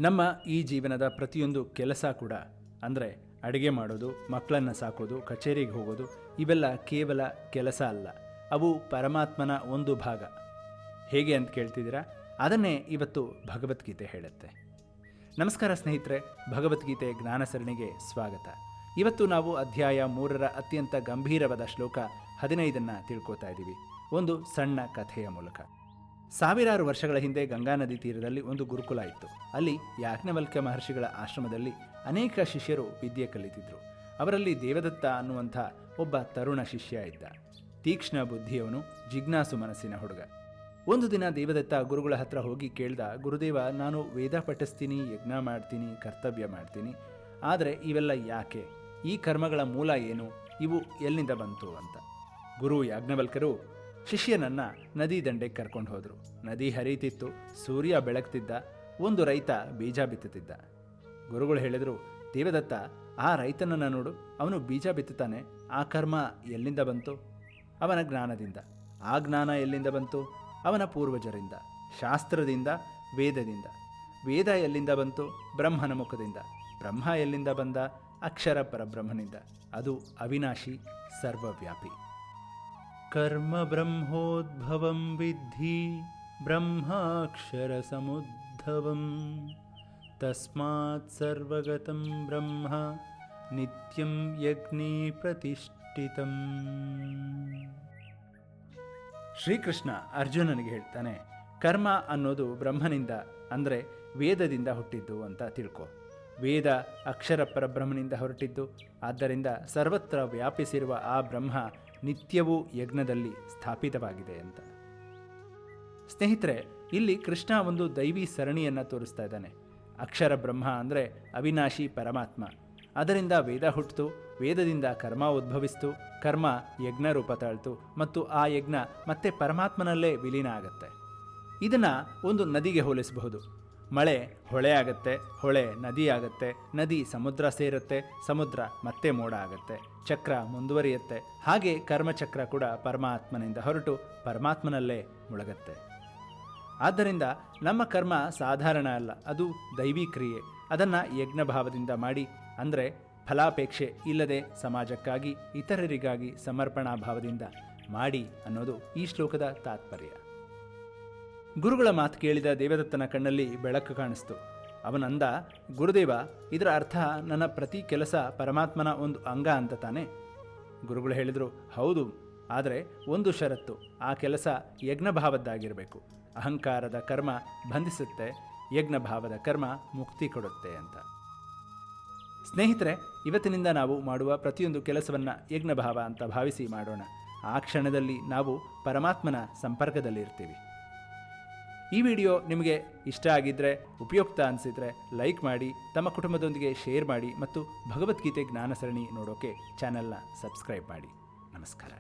ನಮ್ಮ ಈ ಜೀವನದ ಪ್ರತಿಯೊಂದು ಕೆಲಸ ಕೂಡ ಅಂದರೆ ಅಡುಗೆ ಮಾಡೋದು, ಮಕ್ಕಳನ್ನು ಸಾಕೋದು, ಕಚೇರಿಗೆ ಹೋಗೋದು ಇವೆಲ್ಲ ಕೇವಲ ಕೆಲಸ ಅಲ್ಲ, ಅವು ಪರಮಾತ್ಮನ ಒಂದು ಭಾಗ. ಹೇಗೆ ಅಂತ ಕೇಳ್ತಿದ್ದೀರಾ? ಅದನ್ನೇ ಇವತ್ತು ಭಗವದ್ಗೀತೆ ಹೇಳುತ್ತೆ. ನಮಸ್ಕಾರ ಸ್ನೇಹಿತರೆ, ಭಗವದ್ಗೀತೆ ಜ್ಞಾನ ಸರಣಿಗೆ ಸ್ವಾಗತ. ಇವತ್ತು ನಾವು ಅಧ್ಯಾಯ 3ರ ಅತ್ಯಂತ ಗಂಭೀರವಾದ ಶ್ಲೋಕ 15 ತಿಳ್ಕೊತಾ ಇದ್ದೀವಿ, ಒಂದು ಸಣ್ಣ ಕಥೆಯ ಮೂಲಕ. ಸಾವಿರಾರು ವರ್ಷಗಳ ಹಿಂದೆ ಗಂಗಾ ನದಿ ತೀರದಲ್ಲಿ ಒಂದು ಗುರುಕುಲ ಇತ್ತು. ಅಲ್ಲಿ ಯಾಜ್ಞವಲ್ಕ್ಯ ಮಹರ್ಷಿಗಳ ಆಶ್ರಮದಲ್ಲಿ ಅನೇಕ ಶಿಷ್ಯರು ವಿದ್ಯೆ ಕಲಿತಿದ್ರು. ಅವರಲ್ಲಿ ದೇವದತ್ತ ಅನ್ನುವಂಥ ಒಬ್ಬ ತರುಣ ಶಿಷ್ಯ ಇದ್ದ. ತೀಕ್ಷ್ಣ ಬುದ್ಧಿಯವನು, ಜಿಜ್ಞಾಸು ಮನಸ್ಸಿನ ಹುಡುಗ. ಒಂದು ದಿನ ದೇವದತ್ತ ಗುರುಗಳ ಹತ್ರ ಹೋಗಿ ಕೇಳ್ದ, ಗುರುದೇವ, ನಾನು ವೇದ ಪಠಿಸ್ತೀನಿ, ಯಜ್ಞ ಮಾಡ್ತೀನಿ, ಕರ್ತವ್ಯ ಮಾಡ್ತೀನಿ, ಆದರೆ ಇವೆಲ್ಲ ಯಾಕೆ? ಈ ಕರ್ಮಗಳ ಮೂಲ ಏನು? ಇವು ಎಲ್ಲಿಂದ ಬಂತು ಅಂತ. ಗುರು ಯಾಜ್ಞವಲ್ಕ್ಯರು ಶಿಷ್ಯನನ್ನು ನದಿ ದಂಡೆಗೆ ಕರ್ಕೊಂಡು ಹೋದರು. ನದಿ ಹರಿಯುತ್ತಿತ್ತು, ಸೂರ್ಯ ಬೆಳಗ್ತಿದ್ದ, ಒಂದು ರೈತ ಬೀಜ ಬಿತ್ತುತ್ತಿದ್ದ. ಗುರುಗಳು ಹೇಳಿದರು, ದೇವದತ್ತ, ಆ ರೈತನನ್ನು ನೋಡು, ಅವನು ಬೀಜ ಬಿತ್ತುತ್ತಾನೆ. ಆ ಕರ್ಮ ಎಲ್ಲಿಂದ ಬಂತು? ಅವನ ಜ್ಞಾನದಿಂದ. ಆ ಜ್ಞಾನ ಎಲ್ಲಿಂದ ಬಂತು? ಅವನ ಪೂರ್ವಜರಿಂದ, ಶಾಸ್ತ್ರದಿಂದ, ವೇದದಿಂದ. ವೇದ ಎಲ್ಲಿಂದ ಬಂತು? ಬ್ರಹ್ಮನ ಮುಖದಿಂದ. ಬ್ರಹ್ಮ ಎಲ್ಲಿಂದ ಬಂದ? ಅಕ್ಷರ ಪರಬ್ರಹ್ಮನಿಂದ. ಅದು ಅವಿನಾಶಿ, ಸರ್ವವ್ಯಾಪಿ. ಕರ್ಮ ಬ್ರಹ್ಮೋದ್ಭವಂ ವಿದ್ಧಿ ಬ್ರಹ್ಮಾಕ್ಷರ ಸಮುದ್ಭವಂ ತಸ್ಮಾತ್ ಸರ್ವಗತಂ ಬ್ರಹ್ಮ ನಿತ್ಯಂ ಯಜ್ಞೇ ಪ್ರತಿಷ್ಠಿತಂ. ಶ್ರೀಕೃಷ್ಣ ಅರ್ಜುನನಿಗೆ ಹೇಳ್ತಾನೆ, ಕರ್ಮ ಅನ್ನೋದು ಬ್ರಹ್ಮನಿಂದ ಅಂದರೆ ವೇದದಿಂದ ಹುಟ್ಟಿದ್ದು ಅಂತ ತಿಳ್ಕೊ. ವೇದ ಅಕ್ಷರ ಪರಬ್ರಹ್ಮನಿಂದ ಹೊರಟಿದ್ದು. ಆದ್ದರಿಂದ ಸರ್ವತ್ರ ವ್ಯಾಪಿಸಿರುವ ಆ ಬ್ರಹ್ಮ ನಿತ್ಯವೂ ಯಜ್ಞದಲ್ಲಿ ಸ್ಥಾಪಿತವಾಗಿದೆ ಅಂತ. ಸ್ನೇಹಿತರೆ, ಇಲ್ಲಿ ಕೃಷ್ಣ ಒಂದು ದೈವಿ ಸರಣಿಯನ್ನು ತೋರಿಸ್ತಾ ಇದ್ದಾನೆ. ಅಕ್ಷರ ಬ್ರಹ್ಮ ಅಂದರೆ ಅವಿನಾಶಿ ಪರಮಾತ್ಮ. ಅದರಿಂದ ವೇದ ಹುಟ್ಟಿತು, ವೇದದಿಂದ ಕರ್ಮ ಉದ್ಭವಿಸ್ತು, ಕರ್ಮ ಯಜ್ಞ ರೂಪ ತಾಳ್ತು, ಮತ್ತು ಆ ಯಜ್ಞ ಮತ್ತೆ ಪರಮಾತ್ಮನಲ್ಲೇ ವಿಲೀನ ಆಗುತ್ತೆ. ಇದನ್ನು ಒಂದು ನದಿಗೆ ಹೋಲಿಸಬಹುದು. ಮಳೆ ಹೊಳೆ ಆಗುತ್ತೆ, ಹೊಳೆ ನದಿ ಆಗುತ್ತೆ, ನದಿ ಸಮುದ್ರ ಸೇರುತ್ತೆ, ಸಮುದ್ರ ಮತ್ತೆ ಮೋಡ ಆಗುತ್ತೆ, ಚಕ್ರ ಮುಂದುವರಿಯುತ್ತೆ. ಹಾಗೆ ಕರ್ಮಚಕ್ರ ಕೂಡ ಪರಮಾತ್ಮನಿಂದ ಹೊರಟು ಪರಮಾತ್ಮನಲ್ಲೇ ಮುಳುಗತ್ತೆ. ಆದ್ದರಿಂದ ನಮ್ಮ ಕರ್ಮ ಸಾಧಾರಣ ಅಲ್ಲ, ಅದು ದೈವಿ ಕ್ರಿಯೆ. ಅದನ್ನು ಯಜ್ಞ ಭಾವದಿಂದ ಮಾಡಿ, ಅಂದರೆ ಫಲಾಪೇಕ್ಷೆ ಇಲ್ಲದೆ ಸಮಾಜಕ್ಕಾಗಿ, ಇತರರಿಗಾಗಿ ಸಮರ್ಪಣಾ ಭಾವದಿಂದ ಮಾಡಿ ಅನ್ನೋದು ಈ ಶ್ಲೋಕದ ತಾತ್ಪರ್ಯ. ಗುರುಗಳ ಮಾತು ಕೇಳಿದ ದೇವದತ್ತನ ಕಣ್ಣಲ್ಲಿ ಬೆಳಕು ಕಾಣಿಸ್ತು. ಅವನಂದ, ಗುರುದೇವ, ಇದರ ಅರ್ಥ ನನ್ನ ಪ್ರತಿ ಕೆಲಸ ಪರಮಾತ್ಮನ ಒಂದು ಅಂಗ ಅಂತ ತಾನೆ? ಗುರುಗಳು ಹೇಳಿದರು, ಹೌದು, ಆದರೆ ಒಂದು ಷರತ್ತು, ಆ ಕೆಲಸ ಯಜ್ಞಭಾವದ್ದಾಗಿರಬೇಕು. ಅಹಂಕಾರದ ಕರ್ಮ ಬಂಧಿಸುತ್ತೆ, ಯಜ್ಞಭಾವದ ಕರ್ಮ ಮುಕ್ತಿ ಕೊಡುತ್ತೆ ಅಂತ. ಸ್ನೇಹಿತರೆ, ಇವತ್ತಿನಿಂದ ನಾವು ಮಾಡುವ ಪ್ರತಿಯೊಂದು ಕೆಲಸವನ್ನು ಯಜ್ಞಭಾವ ಅಂತ ಭಾವಿಸಿ ಮಾಡೋಣ. ಆ ಕ್ಷಣದಲ್ಲಿ ನಾವು ಪರಮಾತ್ಮನ ಸಂಪರ್ಕದಲ್ಲಿರ್ತೀವಿ. ಈ ವಿಡಿಯೋ ನಿಮಗೆ ಇಷ್ಟ ಆಗಿದ್ದರೆ, ಉಪಯುಕ್ತ ಅನಿಸಿದರೆ ಲೈಕ್ ಮಾಡಿ, ತಮ್ಮ ಕುಟುಂಬದೊಂದಿಗೆ ಶೇರ್ ಮಾಡಿ, ಮತ್ತು ಭಗವದ್ಗೀತೆ ಜ್ಞಾನ ಸರಣಿ ನೋಡೋಕೆ ಚಾನೆಲ್ನ ಸಬ್ಸ್ಕ್ರೈಬ್ ಮಾಡಿ. ನಮಸ್ಕಾರ.